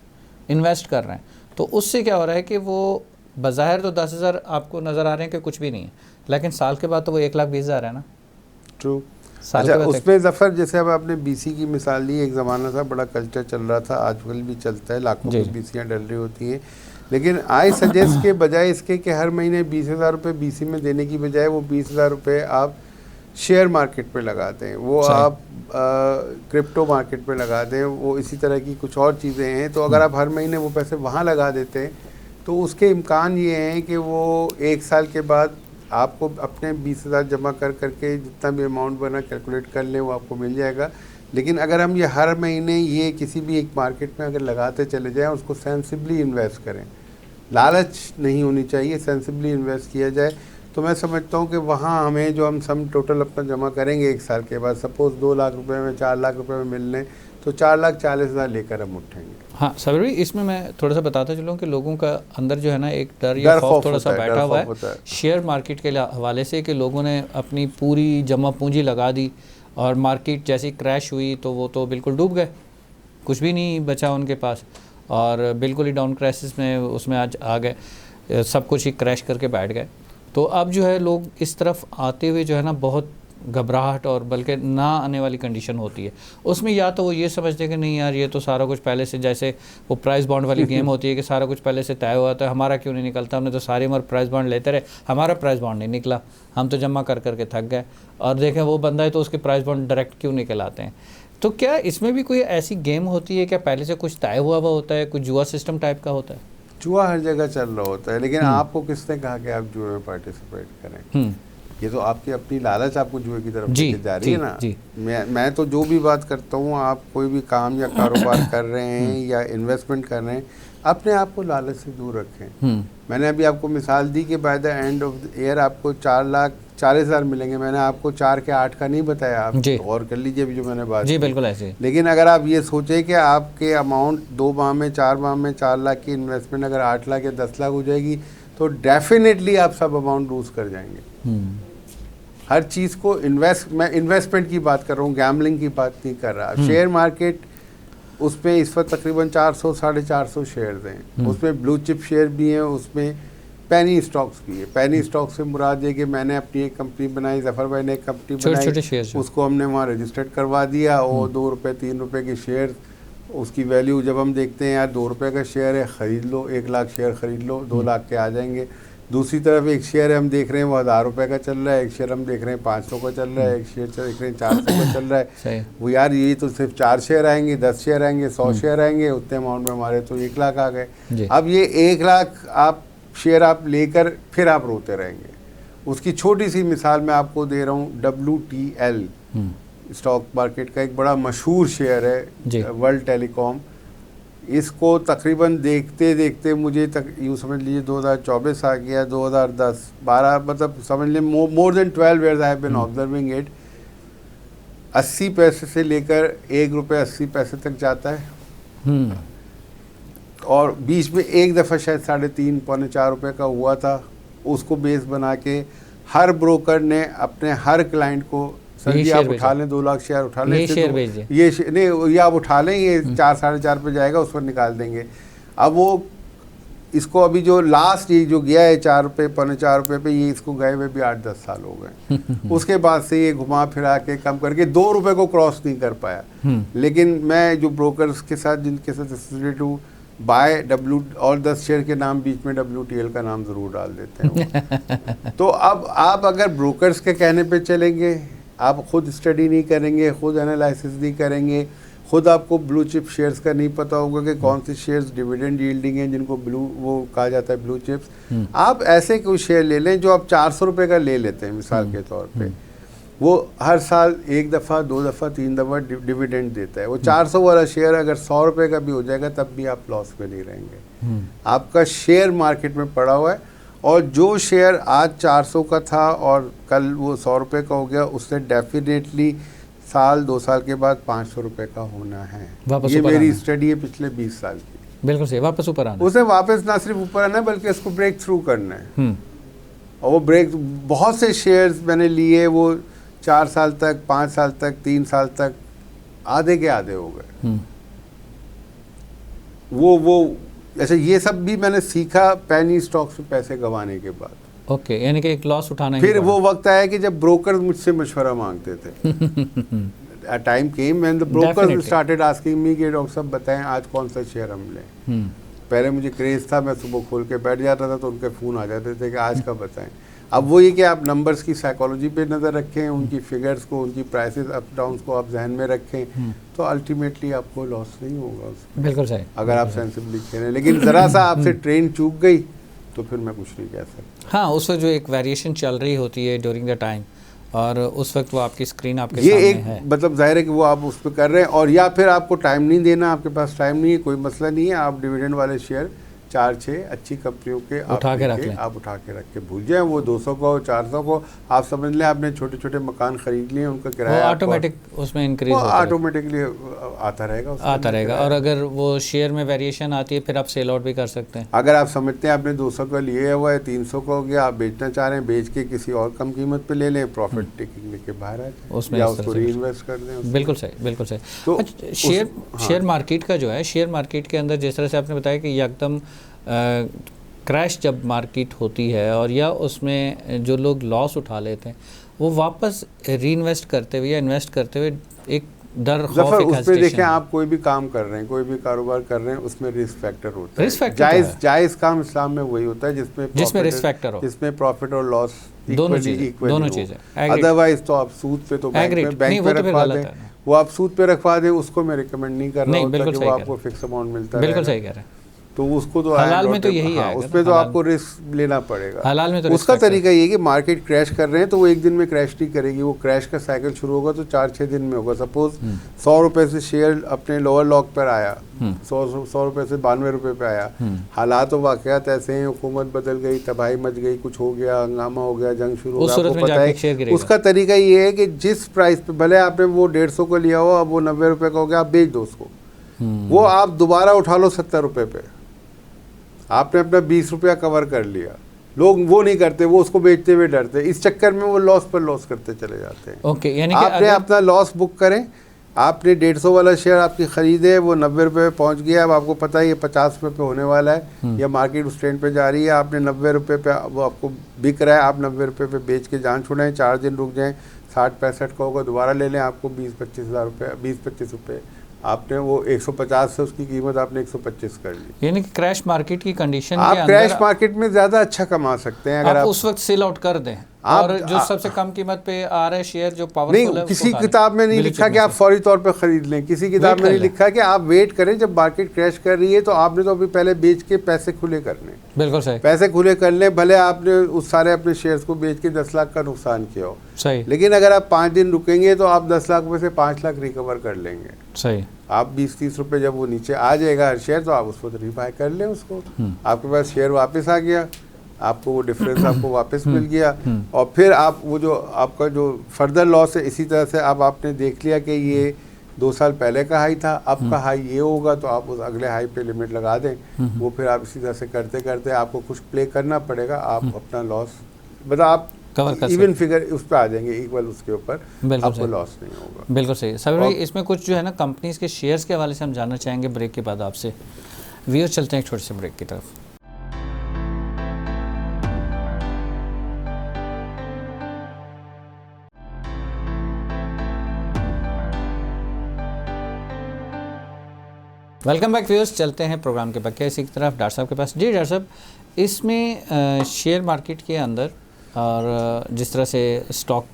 इन्वेस्ट कर रहे हैं, तो उससे क्या हो रहा है कि वो बज़ाहिर तो 10,000 आपको नज़र आ रहे हैं कि कुछ भी नहीं है, लेकिन साल के बाद तो वो 1,20,000 है ना। ट्रू। अच्छा, उसमें जफ़र जैसे अब आपने बीसी की मिसाल दी, एक ज़माना था, बड़ा कल्चर चल रहा था, आजकल भी चलता है, लाखों की बीसियाँ डल रही होती हैं, लेकिन आई सजेस्ट के बजाय इसके कि हर महीने 20,000 रुपये बीसी में देने की बजाय वो 20,000 रुपये आप शेयर मार्केट पे लगाते हैं, वो आप क्रिप्टो मार्केट पे लगाते हैं, वो इसी तरह की कुछ और चीज़ें हैं। तो अगर आप हर महीने वो पैसे वहाँ लगा देते हैं तो उसके इम्कान ये हैं कि वो 1 साल के बाद आपको अपने 20,000 जमा कर करके जितना भी अमाउंट बना कैलकुलेट कर लें वो आपको मिल जाएगा। लेकिन अगर हम ये हर महीने ये किसी भी एक मार्केट में अगर लगाते चले जाएं, उसको सेंसिबली इन्वेस्ट करें, लालच नहीं होनी चाहिए, सेंसिबली इन्वेस्ट किया जाए, तो मैं समझता हूँ कि वहाँ हमें जो हम सम टोटल अपना जमा करेंगे 1 साल के बाद, सपोज़ 2 लाख रुपए में 4 लाख रुपए में मिल लें, तो 4,40,000 लेकर हम उठेंगे। हाँ सर भाई, इसमें मैं थोड़ा सा बताता चलूँ कि लोगों का अंदर जो है ना एक डर या खौफ थोड़ा सा बैठा हुआ है शेयर मार्केट के हवाले से, कि लोगों ने अपनी पूरी जमा पूंजी लगा दी और मार्केट जैसी क्रैश हुई तो वो तो बिल्कुल डूब गए, कुछ भी नहीं बचा उनके पास, और बिल्कुल ही डाउन क्राइसिस में उसमें आज आ गए, सब कुछ ही क्रैश करके बैठ गए। तो अब जो है लोग इस तरफ आते हुए जो है ना बहुत घबराहट और बल्कि ना आने वाली कंडीशन होती है, उसमें या तो वो ये समझते कि नहीं यार ये तो सारा कुछ पहले से, जैसे वो प्राइस बॉन्ड वाली गेम होती है कि सारा कुछ पहले से तय हुआ था, हमारा क्यों नहीं निकलता, हमने तो सारी उम्र प्राइस बॉन्ड लेते रहे, हमारा प्राइस बॉन्ड नहीं निकला, हम तो जमा कर करके थक गए, और देखें वो बंदा है तो उसके प्राइस बॉन्ड डायरेक्ट क्यों निकल आते हैं। तो क्या इसमें भी कोई ऐसी गेम होती है, क्या पहले से कुछ तय हुआ होता है, कुछ जुआ सिस्टम टाइप का होता है? जुआ हर जगह चल रहा होता है, लेकिन आपको किसने कहा कि आप जुए में पार्टिसिपेट करें? ये तो आपकी अपनी लालच आपको जुए की तरफ लेके जा रही है ना। मैं तो जो भी बात करता हूँ, आप कोई भी काम या कारोबार कर रहे हैं या इन्वेस्टमेंट कर रहे हैं, अपने आप को लालच से दूर रखें। मैंने अभी आपको मिसाल दी कि by the end of the year आपको 4,40,000 मिलेंगे, मैंने आपको 4 के 8 का नहीं बताया, आप गौर कर लीजिए अभी जो मैंने बात जी बिल्कुल ऐसे। लेकिन अगर आप ये सोचें कि आपके अमाउंट 2 माह में 4 माह में 4 लाख की इन्वेस्टमेंट अगर 8 लाख या 10 लाख हो जाएगी, तो डेफिनेटली आप सब अमाउंट लूज कर जाएंगे। हर चीज़ को मैं इन्वेस्टमेंट की बात कर रहा हूँ, गैम्बलिंग की बात नहीं कर रहा। शेयर मार्केट, उसमें इस वक्त तकरीबन 400-450 शेयर्स हैं, उसमें ब्लू चिप शेयर भी हैं, उसमें पेनी स्टॉक्स भी है। पेनी स्टॉक से मुराद है कि मैंने अपनी एक कंपनी बनाई, जफर भाई ने एक कंपनी बनाई, उसको हमने वहाँ रजिस्टर्ड करवा दिया, और 2 रुपये 3 रुपये के शेयर, उसकी वैल्यू जब हम देखते हैं यार 2 रुपये का शेयर है, ख़रीद लो, 1 लाख शेयर ख़रीद लो, 2 लाख के आ जाएंगे। दूसरी तरफ एक शेयर हम देख रहे हैं वो 1000 रुपये का चल रहा है, एक शेयर हम देख रहे हैं 500 का चल रहा है, एक शेयर देख रहे हैं 400 का चल रहा है। वो यार ये तो सिर्फ 4 शेयर आएंगे, 10 शेयर आएंगे, 100 शेयर आएंगे, उतने अमाउंट में हमारे तो 1 लाख आ गए। अब ये 1 लाख आप शेयर आप लेकर फिर आप रोते रहेंगे। उसकी छोटी सी मिसाल मैं आपको दे रहा हूँ, WTL स्टॉक मार्केट का एक बड़ा मशहूर शेयर है, वर्ल्ड टेलीकॉम। इसको तकरीबन देखते देखते मुझे यूँ समझ लीजिए 2024 आ गया, 2010-12, मतलब समझ लें more than 12 years I have been observing it. 80 पैसे से लेकर 1 रुपये 80 पैसे तक जाता है, और बीच में एक दफ़ा शायद 3.5 पौने 4 रुपये का हुआ था। उसको बेस बना के हर ब्रोकर ने अपने हर क्लाइंट को, सर जी आप उठा लें 2 लाख शेयर उठा लें, ये नहीं ये आप उठा लें, ये 4-4.5 पे जाएगा, उस पर निकाल देंगे। अब वो इसको अभी जो लास्ट ये जो गया है 4 रुपये पौने 4 रुपये पे, ये इसको गए हुए भी 8-10 साल हो गए। उसके बाद से ये घुमा फिरा के कम करके 2 रुपये को क्रॉस नहीं कर पाया। लेकिन मैं जो ब्रोकर्स के साथ जिनके साथ एसोसिएटेड हूँ, बाय और 10 शेयर के नाम बीच में WTL का नाम ज़रूर डाल देते हैं। तो अब आप अगर ब्रोकर्स के कहने पे चलेंगे, आप खुद स्टडी नहीं करेंगे, खुद एनालिसिस नहीं करेंगे, खुद आपको ब्लू चिप शेयर्स का नहीं पता होगा कि कौन से शेयर्स डिविडेंड यील्डिंग हैं, जिनको वो कहा जाता है ब्लू चिप्स। आप ऐसे कोई शेयर ले लें जो आप 400 रुपये का ले लेते हैं मिसाल के तौर पे, वो हर साल 1 दफ़ा 2 दफ़ा 3 दफ़ा डिविडेंड देता है। वो 400 वाला शेयर अगर 100 रुपये का भी हो जाएगा तब भी आप लॉस में नहीं रहेंगे। आपका शेयर मार्केट में पड़ा हुआ है, और जो शेयर आज 400 का था और कल वो 100 रुपये का हो गया, उससे डेफिनेटली साल 2 साल के बाद 500 रुपये का होना है। ये मेरी स्टडी है पिछले 20 साल की। बिल्कुल सही, वापस ऊपर आना, उसे वापस ना सिर्फ ऊपर आना है बल्कि उसको ब्रेक थ्रू करना है। और वो ब्रेक, बहुत से शेयर्स मैंने लिए, वो 4 साल तक, 5 साल तक, 3 साल तक आधे के आधे हो गए। वो ऐसे ये सब भी मैंने सीखा पेनी स्टॉक्स में पैसे गंवाने के बाद। ओके, यानी कि एक लॉस उठाना। फिर वो वक्त आया कि जब ब्रोकर मुझसे मशवरा मांगते थे। A time came when the brokers started asking me कि डॉक्टर साहब बताएं आज कौन सा शेयर हम लें। पहले मुझे क्रेज था, मैं सुबह खोल के बैठ जाता था तो उनके फ़ोन आ जाते थे कि आज का बताएं। अब वो ये कि आप नंबर्स की साइकोलॉजी पे नज़र रखें, उनकी फिगर्स को, उनकी प्राइसेस अप डाउन्स को आप जहन में रखें, तो अल्टीमेटली आपको लॉस नहीं होगा उसमें। बिल्कुल सही, अगर आप सेंसिबली खेलें। लेकिन ज़रा सा आपसे ट्रेन चूक गई तो फिर मैं कुछ नहीं कह सकता। हाँ, उस वक्त जो एक वेरिएशन चल रही होती है ड्यूरिंग द टाइम, और उस वक्त वो आपकी स्क्रीन आपके सामने है। ये एक मतलब जाहिर है कि वो आप उस पर कर रहे हैं, और या फिर आपको टाइम नहीं देना, आपके पास टाइम नहीं है, कोई मसला नहीं है, आप डिविडेंड वाले शेयर 4-6 अच्छी कंपनियों के उठा के रख लें, आप उठा के रख के भूल जाएं। वो 200 को 400 को आप समझ लें, आपने छोटे छोटे मकान खरीद लिए, उनका किराया ऑटोमेटिक उसमें इंक्रीज ऑटोमेटिकली आता रहेगा। और अगर वो शेयर में वेरिएशन आती है फिर आप सेल आउट भी कर सकते हैं। अगर आप समझते हैं आपने 200 का लिए हुआ है, 300 का हो गया, आप बेचना चाह रहे हैं, बेच के किसी और कम कीमत पे ले लें, प्रॉफिट टेकिंग लेके बाहर आ जाए, उसमें या उसको रीइन्वेस्ट कर दें। बिल्कुल सही, बिल्कुल सही। तो शेयर मार्केट का जो है, शेयर मार्केट के अंदर जिस तरह से आपने बताया कि एकदम क्रैश जब मार्केट होती है, और या उसमें जो लोग लॉस उठा लेते हैं, वो वापस री इन्वेस्ट करते हुए या इन्वेस्ट करते हुए एक डर खौफ जफर एक उस पे hesitation देखें, है। आप कोई भी काम कर रहे हैं, कोई भी कारोबार कर रहे हैं, उसमें रिस्क फैक्टर होता है। रिस्क फैक्टर तो है। जायज़ काम इस्लाम में वही होता है जिसमें रिस्क फैक्टर हो, जिसमें प्रॉफिट और लॉस दोनों चीज़ें। अदरवाइज तो आप सूद पे तो बैंक पे रखवा दें, वो आप सूद पे रखवा दें, उसको मैं रिकमेंड नहीं कर रहा हूँ कि वो आपको फिक्स अमाउंट मिलता है। बिल्कुल सही कह रहे हैं। तो उसको तो हलाल में तो यही है, उसमें तो आपको रिस्क लेना पड़ेगा। हलाल में तो उसका तरीका ये है कि मार्केट क्रैश कर रहे हैं तो वो एक दिन में क्रैश नहीं करेगी, वो क्रैश का साइकिल शुरू होगा तो 4-6 दिन में होगा। सपोज 100 रुपए से शेयर अपने लोअर लॉक पर आया, 100 रुपए से 92 रुपए पे आया, हालात और वाकयात ऐसे हैं, हुकूमत बदल गई, तबाही मच गई, कुछ हो गया, हंगामा हो गया, जंग शुरू हो गया, आपको पता है। उसका तरीका ये है कि जिस प्राइस पे भले आपने वो 150 को लिया हो, अब वो 90 रुपए का हो गया, आप बेच दो उसको, वो आप दोबारा उठा लो 70 रुपए पे, आपने अपना 20 रुपया कवर कर लिया। लोग वो नहीं करते, वो उसको बेचते हुए डरते, इस चक्कर में वो लॉस पर लॉस करते चले जाते हैं। ओके, यानी आपने अपना लॉस बुक करें, आपने 150 वाला शेयर आपकी खरीदे, वो 90 रुपये पे पहुंच गया, अब आपको पता है ये 50 रुपये पे होने वाला है या मार्केट उस ट्रेंड पे जा रही है, आपने 90 रुपये पे वो आपको बिक रहा है, आप 90 रुपये पे बेच के जान छुड़ाएं, 4 दिन रुक जाएं, 60-65 का होगा, दोबारा ले लें, आपको 20-25 हज़ार रुपये, 20-25 रुपये, आपने वो 150 से उसकी कीमत आपने 125 कर ली। यानी कि क्रैश मार्केट की कंडीशन आप क्रैश मार्केट में ज़्यादा अच्छा कमा सकते हैं अगर आप उस वक्त सेल आउट कर दें, और जो सबसे कम कीमत पे आ रहे शेयर जो पावरफुल है, किसी किताब में नहीं लिखा कि आप फौरी तौर पे खरीद लें, किसी किताब में नहीं लिखा कि आप वेट करें जब मार्केट क्रैश कर रही है, तो आपने तो अभी पहले बेच के पैसे खुले करने। बिल्कुल सही, पैसे खुले कर लें, भले आपने उस सारे अपने शेयर्स को बेच के 10 लाख का नुकसान किया हो, सही, लेकिन अगर आप 5 दिन रुकेंगे तो आप 10 लाख में से 5 लाख रिकवर कर लेंगे। सही, आप 20-30 रुपए जब वो नीचे आ जाएगा हर शेयर, तो आप उसको रिबाय कर लें उसको, आपके पास शेयर वापस आ गया, आपको वो डिफरेंस आपको वापस मिल गया, और फिर आप वो जो आपका जो फर्दर लॉस है, इसी तरह से अब आपने देख लिया कि ये 2 साल पहले का हाई था, अब का हाई ये होगा, तो आप उस अगले हाई पे लिमिट लगा दें, वो फिर आप इसी तरह से करते करते आपको कुछ प्ले करना पड़ेगा, आप अपना लॉस मतलब आप इवन फिगर उस पर आ जाएंगे, इक्वल उसके ऊपर, आपको लॉस नहीं होगा। बिल्कुल सही। सभी भाई, इसमें कुछ जो है ना कंपनीज के शेयर्स के हवाले से हम जानना चाहेंगे ब्रेक के बाद आपसे। व्यूअर्स, चलते हैं एक छोटे से ब्रेक की तरफ। वेलकम बैक व्यूअर्स, चलते हैं प्रोग्राम के बकिया इसी की तरफ डॉक्टर साहब के पास। जी डॉक्टर साहब, इसमें शेयर मार्केट के अंदर और जिस तरह से स्टॉक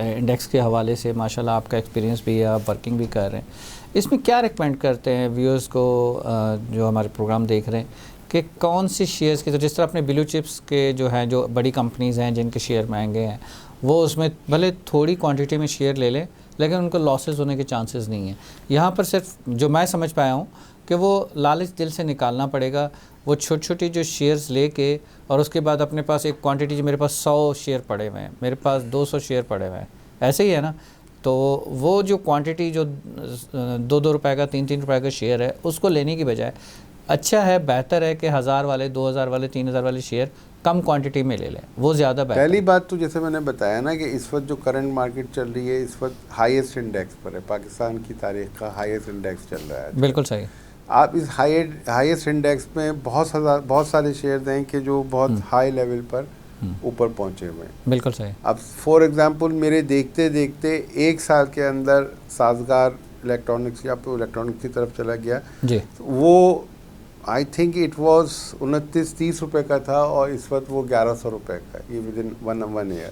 इंडेक्स के हवाले से माशाल्लाह आपका एक्सपीरियंस भी है, आप वर्किंग भी कर रहे हैं, इसमें क्या रिकमेंड करते हैं व्यूअर्स को जो हमारे प्रोग्राम देख रहे हैं कि कौन सी शेयर्स की, तो जिस तरह अपने ब्लू चिप्स के जो हैं, जो बड़ी कंपनीज़ हैं जिनके शेयर महंगे हैं, वो उसमें भले थोड़ी क्वांटिटी में शेयर ले लें लेकिन उनको लॉसेस होने के चांसेस नहीं हैं। यहाँ पर सिर्फ जो मैं समझ पाया हूँ कि वो लालच दिल से निकालना पड़ेगा, वो छोटी छोटी जो शेयर्स लेके और उसके बाद अपने पास एक क्वांटिटी, जो मेरे पास 100 शेयर पड़े हुए हैं, मेरे पास 200 शेयर पड़े हुए हैं, ऐसे ही है ना, तो वो जो क्वांटिटी जो 2-2 रुपए का 3-3 रुपए का शेयर है, उसको लेने की बजाय अच्छा है, बेहतर है कि 1000 वाले, 2000 वाले, 3000 वाले शेयर कम क्वांटिटी में ले लें, वो ज़्यादा बेहतर। पहली बात तो जैसे मैंने बताया ना कि इस वक्त जो करंट मार्केट चल रही है, इस वक्त हाईएस्ट इंडेक्स पर है, पाकिस्तान की तारीख का हाईएस्ट इंडेक्स चल रहा है। बिल्कुल सही। आप इस हाईएस्ट इंडेक्स में बहुत सारे शेयर हैं कि जो बहुत हाई लेवल पर ऊपर पहुंचे हुए हैं। बिल्कुल सही। अब फॉर एग्जांपल मेरे देखते देखते 1 साल के अंदर साजगार इलेक्ट्रॉनिक्स या तो इलेक्ट्रॉनिक्स की तरफ चला गया जी, तो वो आई थिंक इट वाज 29-30 रुपए का था और इस वक्त वो 1100 रुपए का, ये विद इन 1 ईयर।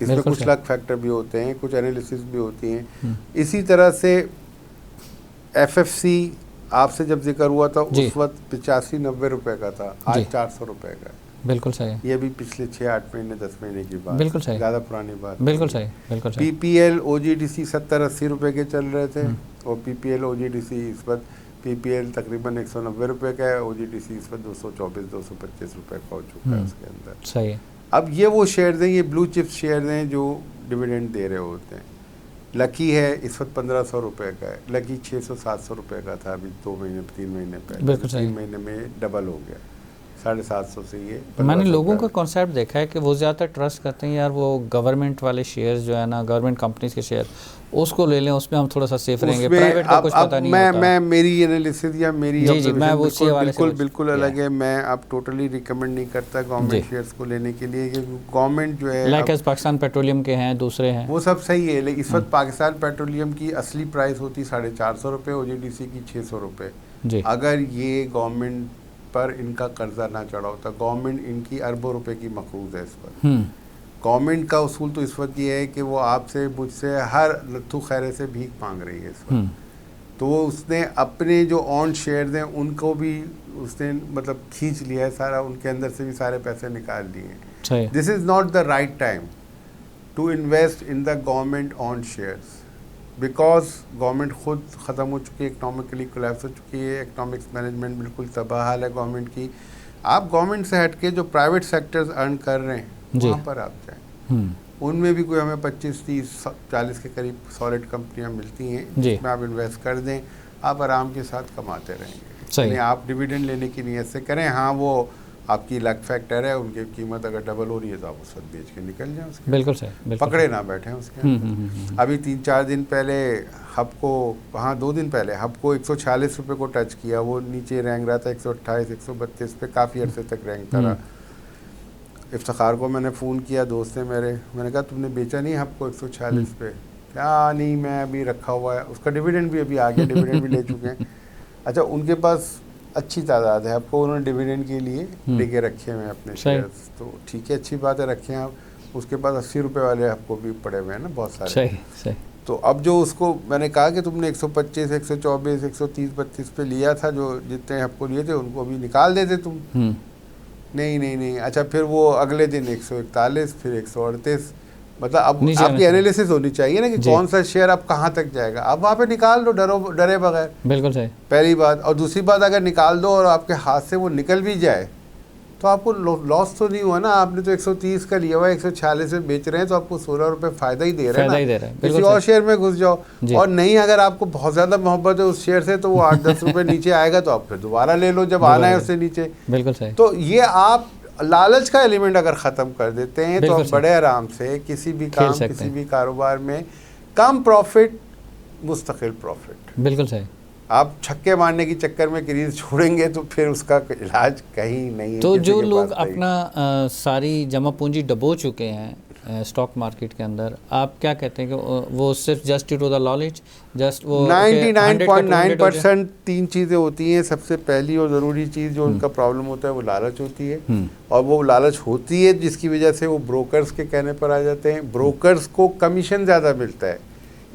इसमें कुछ लक फैक्टर भी होते हैं, कुछ एनालिसिस भी होती हैं। इसी तरह से FFC आपसे जब जिक्र हुआ था उस वक्त 85-90 रुपए का था, आज 400 रुपए का। बिल्कुल सही। ये भी पिछले 6-8 महीने 10 महीने की बात, बिल्कुल सही, ज़्यादा पुरानी बात। बिल्कुल सही, बिल्कुल सही। PPL OGDC 70-80 रुपए के चल रहे थे और PPL OGDC इस वक्त PPL तकरीबन 190 रुपए का है, OGDC इस वक्त 224-225 रुपए का हो चुका है उसके अंदर। सही है। अब ये वो शेयर्स हैं, ये ब्लू चिप्स शेयर्स हैं जो डिविडेंड दे रहे होते हैं। लकी है इस वक्त 1500 रुपए का है, लकी 600-700 रुपए का था अभी 2 महीने 3 महीने पहले, 3 महीने में डबल हो गया। 750 से ये मैंने लोगों का कॉन्सेप्ट देखा है कि वो ज़्यादातर ट्रस्ट करते हैं यार वो गवर्नमेंट वाले शेयर्स जो है ना, गवर्नमेंट कंपनीज के शेयर, उसको ले लें, उसमें हम थोड़ा सा सेफ रहेंगे, प्राइवेट का कुछ पता नहीं होता। मैं मेरी एनालिसिस या मेरी जी मैं वो बिल्कुल अलग है। मैं अब टोटली रिकमेंड नहीं करता गवर्नमेंट शेयर्स को लेने के लिए, क्योंकि गवर्नमेंट जो है लाइक पाकिस्तान पेट्रोलियम के हैं, दूसरे हैं, वो सब सही है, लेकिन इस वक्त पाकिस्तान पेट्रोलियम की असली प्राइस होती 450 रुपये, OGDC की 600 रुपये। अगर ये गवर्नमेंट पर इनका कर्जा ना चढ़ा होता, गवर्नमेंट इनकी अरबों रुपए की मकरूज है इस पर। गवर्नमेंट का उसूल तो इस वक्त ये है कि वो आपसे मुझसे हर लत्थू खैरे से भीख मांग रही है इस वक्त। तो वो उसने अपने जो ऑन शेयर्स हैं उनको भी उसने मतलब खींच लिया है सारा, उनके अंदर से भी सारे पैसे निकाल लिए हैं। This is not the right time to invest in the government on shares, because government खुद ख़त्म हो चुकी है, इकनॉमिकली कोलैप्स हो चुकी है, इकनॉमिक्स मैनेजमेंट बिल्कुल तबाह हाल है गवर्नमेंट की। आप गवर्नमेंट से हट के जो प्राइवेट सेक्टर्स अर्न कर रहे हैं वहाँ पर आप जाएं, उनमें भी कोई हमें 25, 30, 40 के करीब सॉलिड कंपनियाँ मिलती हैं जिसमें आप इन्वेस्ट कर दें, आप आराम के साथ कमाते रहेंगे। यानी आप डिविडेंड लेने की नीयत से करें, हाँ वो आपकी लक फैक्टर है, उनकी कीमत अगर डबल हो रही है तो आप उस वक्त बेच के निकल जाएं उसके, बिल्कुल सही, पकड़े ना बैठे उसके। अभी 3-4 दिन पहले हबको, हाँ 2 दिन पहले हबको 146 रुपये को टच किया, वो नीचे रैंक रहा था 128, 132 पे काफ़ी अर्से तक रैंक रहा। इफ्तिखार को मैंने फ़ोन किया, दोस्त है मेरे, मैंने कहा तुमने बेचा नहीं हबको 146 पे? क्या नहीं, मैं अभी रखा हुआ है, उसका डिविडेंड भी अभी आ गया, डिविडेंड भी ले चुके हैं। अच्छा, उनके पास अच्छी तादाद है, आपको उन्होंने डिविडेंड के लिए लेके रखे हुए हैं अपने शेयर्स, तो ठीक है, अच्छी बात है, रखे हैं आप। उसके पास 80 रुपये वाले आपको भी पड़े हुए हैं ना बहुत सारे। सही। तो अब जो उसको मैंने कहा कि तुमने 125, 124, 130, 32 पे लिया था, जो जितने आपको लिए थे उनको अभी निकाल देते तुम। नहीं। अच्छा, फिर वो अगले दिन 141, फिर 138, मतलब अब आपकी एनालिसिस होनी चाहिए ना कि कौन सा शेयर अब कहाँ तक जाएगा। आप वहाँ पे निकाल दो डरे बगैर, बिल्कुल सही, पहली बात। और दूसरी बात, अगर निकाल दो और आपके हाथ से वो निकल भी जाए तो आपको लॉस तो नहीं हुआ ना। आपने तो 130 का लिया हुआ है, 146 में बेच रहे हैं, तो आपको 16 रुपये फ़ायदा ही दे रहे हैं ना। किसी और शेयर में घुस जाओ, और नहीं अगर आपको बहुत ज़्यादा मोहब्बत है उस शेयर से तो वो 8-10 रुपये नीचे आएगा तो आप फिर दोबारा ले लो जब आना है उससे नीचे, बिल्कुल सही। तो ये आप लालच का एलिमेंट अगर ख़त्म कर देते हैं तो आप बड़े आराम से किसी भी काम, किसी भी कारोबार में कम प्रॉफिट, मुस्तकिल प्रॉफिट, बिल्कुल सही। आप छक्के मारने की चक्कर में क्रीज छोड़ेंगे तो फिर उसका इलाज कहीं नहीं है। तो जो लोग अपना सारी जमा पूंजी डबो चुके हैं स्टॉक मार्केट के अंदर, आप क्या कहते हैं कि वो सिर्फ just to the knowledge, just वो 99.9% 3 चीज़ें होती हैं। सबसे पहली और ज़रूरी चीज़ जो उनका प्रॉब्लम होता है वो लालच होती है, और वो लालच होती है जिसकी वजह से वो ब्रोकर्स के कहने पर आ जाते हैं। ब्रोकर्स को कमीशन ज़्यादा मिलता है,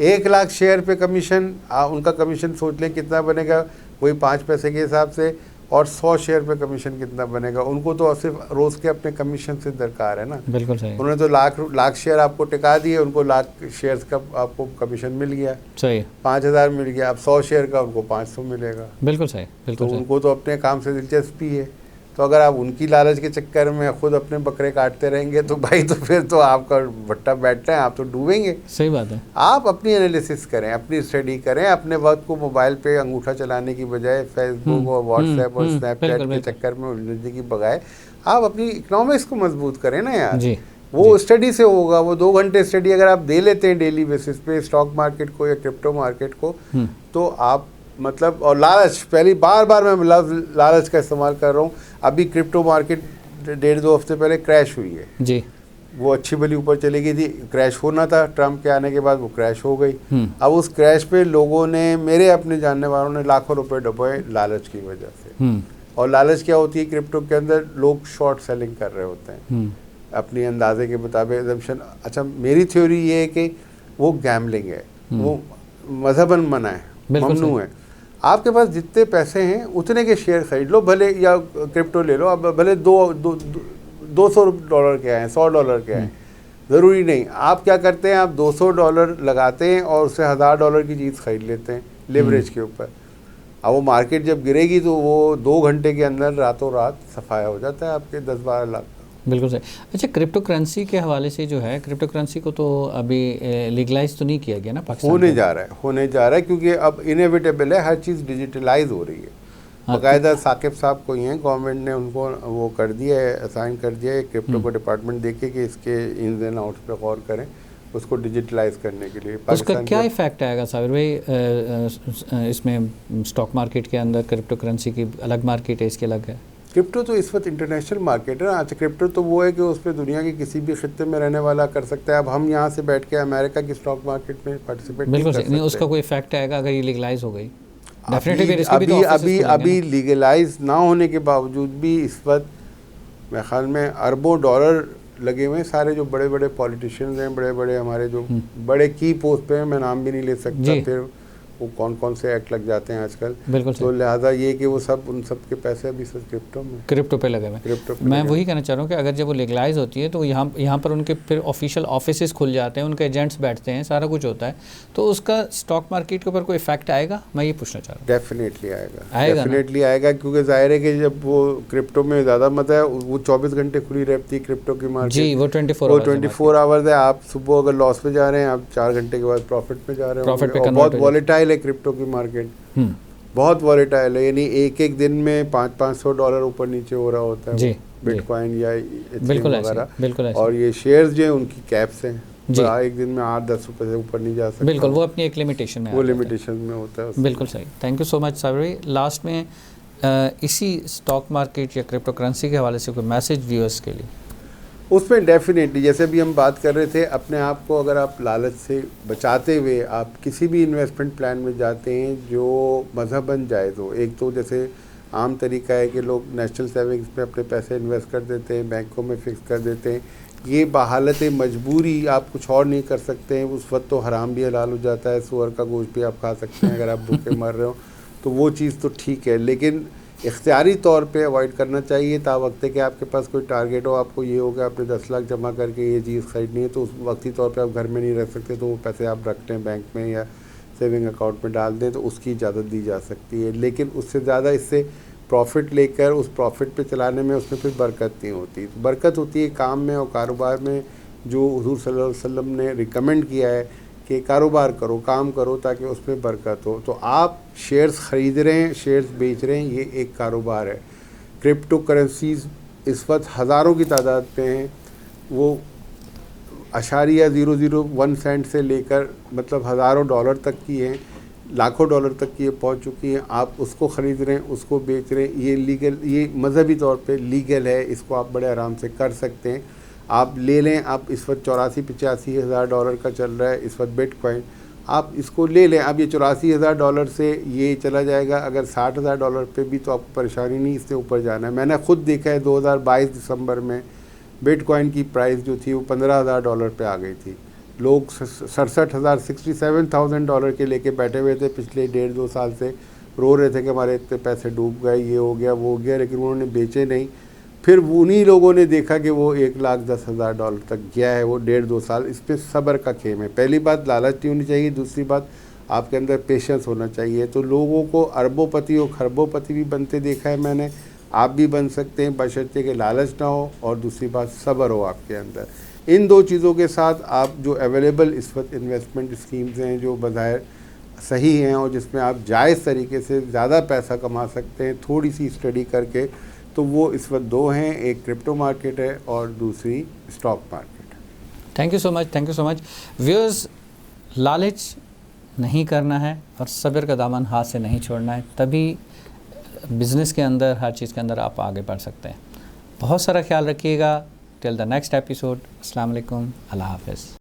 1 लाख शेयर पे कमीशन, उनका कमीशन सोच लें कितना बनेगा, वही 5 पैसे के हिसाब से, और 100 शेयर पे कमीशन कितना बनेगा। उनको तो सिर्फ रोज़ के अपने कमीशन से दरकार है ना, बिल्कुल सही। उन्होंने तो लाख शेयर आपको टिका दिए, उनको लाख शेयर्स का आपको कमीशन मिल गया, सही, 5000 मिल गया। अब 100 शेयर का उनको 500 मिलेगा, बिल्कुल सही, बिल्कुल तो सही। उनको तो अपने काम से दिलचस्पी है। तो अगर आप उनकी लालच के चक्कर में खुद अपने बकरे काटते रहेंगे तो भाई तो फिर तो आपका भट्टा बैठना है, आप तो डूबेंगे। सही बात है। आप अपनी एनालिसिस करें, अपनी स्टडी करें, अपने वक्त को मोबाइल पे अंगूठा चलाने की बजाय फेसबुक और व्हाट्सएप और स्नैपचैट के चक्कर में उलझने की बजाय आप अपनी इकोनॉमिक्स को मजबूत करें ना यार जी। वो स्टडी से होगा। वो 2 घंटे स्टडी अगर आप दे लेते हैं डेली बेसिस पे स्टॉक मार्केट को या क्रिप्टो मार्केट को, तो आप मतलब, और लालच, पहली बार मैं लालच का इस्तेमाल कर रहा हूँ। अभी क्रिप्टो मार्केट 1.5-2 हफ्ते पहले क्रैश हुई है जी। वो अच्छी भली ऊपर चली गई थी, क्रैश होना था ट्रम्प के आने के बाद, वो क्रैश हो गई। अब उस क्रैश पे लोगों ने, मेरे अपने जानने वालों ने लाखों रुपए डुबोए लालच की वजह से। और लालच क्या होती है क्रिप्टो के अंदर, लोग शॉर्ट सेलिंग कर रहे होते हैं अपनी अंदाजे के मुताबिक, assumption। अच्छा, मेरी थ्योरी ये है कि वो गैम्बलिंग है, वो मजहबन मना है, ममनू है। आपके पास जितने पैसे हैं उतने के शेयर खरीद लो, भले या क्रिप्टो ले लो, अब भले $200 के आए, $100 के आए, ज़रूरी नहीं। आप क्या करते हैं, आप $200 लगाते हैं और उससे $1000 की चीज़ खरीद लेते हैं लेवरेज के ऊपर। अब वो मार्केट जब गिरेगी तो वो 2 घंटे के अंदर रातों रात सफाया हो जाता है आपके 10-12 लाख। बिल्कुल सही। अच्छा, क्रिप्टो करेंसी के हवाले से जो है, क्रिप्टो करेंसी को तो अभी लीगलाइज तो नहीं किया गया ना पाकिस्तान? होने जा रहा है क्योंकि अब इनएविटेबल है, हर चीज़ डिजिटलाइज हो रही है। बाकायदा साकिब साहब को ही हैं, गवर्नमेंट ने उनको वो कर दिया है, असाइन कर दिया है क्रिप्टो को डिपार्टमेंट देके कि इसके इन्स एंड आउट्स पे गौर करें, उसको डिजिटलाइज करने के लिए। उसका क्या इफेक्ट आएगा साबिर भाई इसमें स्टॉक मार्केट के अंदर? क्रिप्टो करेंसी की अलग मार्केट है, इसकी अलग है। क्रिप्टो तो इस वक्त इंटरनेशनल मार्केट है ना। अच्छा, क्रिप्टो तो वो है कि उस पर दुनिया के किसी भी खित्ते में रहने वाला कर सकता है। अब हम यहाँ से बैठ के अमेरिका की स्टॉक मार्केट में पार्टिसिपेट नहीं कर सकते। उसका कोई इफेक्ट आएगा अगर ये लीगलाइज हो गई? अभी लीगलाइज ना होने के बावजूद भी इस वक्त मेरे ख्याल में अरबों डॉलर लगे हुए हैं। सारे जो बड़े बड़े पॉलिटिशियंस हैं, बड़े बड़े हमारे जो बड़े की पोस्ट पे हैं, मैं नाम भी नहीं ले सकता, फिर वो कौन कौन से एक्ट लग जाते हैं आजकल। बिल्कुल। तो लिहाजा ये कि वो सब उन सब के पैसे अभी सब क्रिप्टो पे लगे हुए। मैं वही कहना चाह रहा हूँ कि अगर जब वो लीगलाइज होती है तो यहाँ पर उनके फिर ऑफिशियल ऑफिसेज खुल जाते हैं, उनके एजेंट्स बैठते हैं, सारा कुछ होता है, तो उसका स्टॉक मार्केट के ऊपर कोई इफेक्ट आएगा? मैं ये पूछना चाह रहा हूँ। डेफिनेटली आएगा क्योंकि जाहिर है कि जब वो क्रिप्टो में ज़्यादा मत है, वो 24 घंटे खुली रहती है क्रिप्टो की मार्केट। जी, वो 24 आवर्स है। आप सुबह अगर लॉस में जा रहे हैं, आप 4 घंटे के बाद प्रॉफिट में जा रहे हैं। बहुत वॉलेटाइल है क्रिप्टो की मार्केट, बहुत वॉलेटाइल है। यानी एक दिन में $500 ऊपर नीचे हो रहा होता है बिटकॉइन या इथेरियम वगैरह। और ये शेयर्स जो हैं उनकी कैप्स हैं, एक दिन में 8-10 रुपए से ऊपर नहीं जा सकता। बिल्कुल, वो अपनी एक लिमिटेशन में, वो लिमिटेशन में होता है। बिल्कुल सही। Thank you so much Sabir भाई। लास्ट में इसी स्टॉक मार्केट या क्रिप्टो करेंसी के हवाले से कोई मैसेज व्यूअर्स के लिए? उसमें डेफिनेटली जैसे भी हम बात कर रहे थे, अपने आप को अगर आप लालच से बचाते हुए आप किसी भी इन्वेस्टमेंट प्लान में जाते हैं जो मजहबन जाए, तो एक तो जैसे आम तरीका है कि लोग नेशनल सेविंग्स में अपने पैसे इन्वेस्ट कर देते हैं, बैंकों में फिक्स कर देते हैं। ये बहालत मजबूरी, आप कुछ और नहीं कर सकते हैं। उस वक्त तो हराम भी हलाल हो जाता है, सूअर का गोश्त भी आप खा सकते हैं अगर आप भूखे मर रहे हो, तो वो चीज़ तो ठीक है। लेकिन इख्तियारी तौर पे अवॉइड करना चाहिए। तावक्ते कि आपके पास कोई टारगेट हो, आपको ये हो कि आपने 10 लाख जमा करके ये चीज़ खरीदनी है, तो उस वक्ती तौर पे आप घर में नहीं रख सकते, तो वो पैसे आप रख लें बैंक में या सेविंग अकाउंट में डाल दें, तो उसकी इजाज़त दी जा सकती है। लेकिन उससे ज़्यादा इससे प्रॉफिट लेकर उस प्रॉफिट पे चलाने में उसमें फिर बरकत नहीं होती। बरकत होती है काम में और कारोबार में, जो हुज़ूर सल्लल्लाहु अलैहि वसल्लम ने रिकमेंड किया है कि कारोबार करो, काम करो ताकि उसमें बरकत हो। तो आप शेयर्स ख़रीद रहे हैं, शेयर्स बेच रहे हैं, ये एक कारोबार है। क्रिप्टो करेंसीज़ इस वक्त हज़ारों की तादाद पे हैं, वो .001 सेंट से लेकर मतलब हज़ारों डॉलर तक की हैं, लाखों डॉलर तक की ये पहुँच चुकी हैं। आप उसको ख़रीद रहे हैं, उसको बेच रहे हैं, ये लीगल, ये मजहबी तौर पे लीगल है, इसको आप बड़े आराम से कर सकते हैं। आप ले लें, आप इस वक्त $84-85 हज़ार डॉलर का चल रहा है इस वक्त बिटकॉइन, आप इसको ले लें। अब ये $84 हज़ार डॉलर से ये चला जाएगा अगर $60 हज़ार डॉलर पे भी, तो आपको परेशानी नहीं, इससे ऊपर जाना है। मैंने ख़ुद देखा है 2022 दिसंबर में बिटकॉइन की प्राइस जो थी वो $15,000 पे आ गई थी। लोग 67,000 डॉलर के लेके बैठे हुए थे पिछले 1.5-2 साल से, रो रहे थे कि हमारे इतने पैसे डूब गए, ये हो गया वो हो गया, लेकिन उन्होंने बेचे नहीं। फिर उन्हीं लोगों ने देखा कि वो $1,10,000 तक गया है, वो 1.5-2 साल। इस पर सब्र का खेम है। पहली बात लालच नहीं होनी चाहिए, दूसरी बात आपके अंदर पेशेंस होना चाहिए। तो लोगों को अरबोपति और खरबोपति भी बनते देखा है मैंने, आप भी बन सकते हैं बशर्ते कि लालच ना हो और दूसरी बात सब्र हो आपके अंदर। इन दो चीज़ों के साथ आप जो अवेलेबल इस वक्त इन्वेस्टमेंट स्कीम्स हैं जो बज़ाहिर सही हैं और जिसमें आप जायज़ तरीके से ज़्यादा पैसा कमा सकते हैं थोड़ी सी स्टडी करके, तो वो इस वक्त दो हैं, एक क्रिप्टो मार्केट है और दूसरी स्टॉक मार्केट है। Thank you so much viewers. लालच नहीं करना है और सब्र का दामन हाथ से नहीं छोड़ना है, तभी बिज़नेस के अंदर, हर चीज़ के अंदर आप आगे बढ़ सकते हैं। बहुत सारा ख्याल रखिएगा। टिल द नेक्स्ट एपिसोड, अस्सलाम वालेकुम, अल्लाह हाफ़िज़।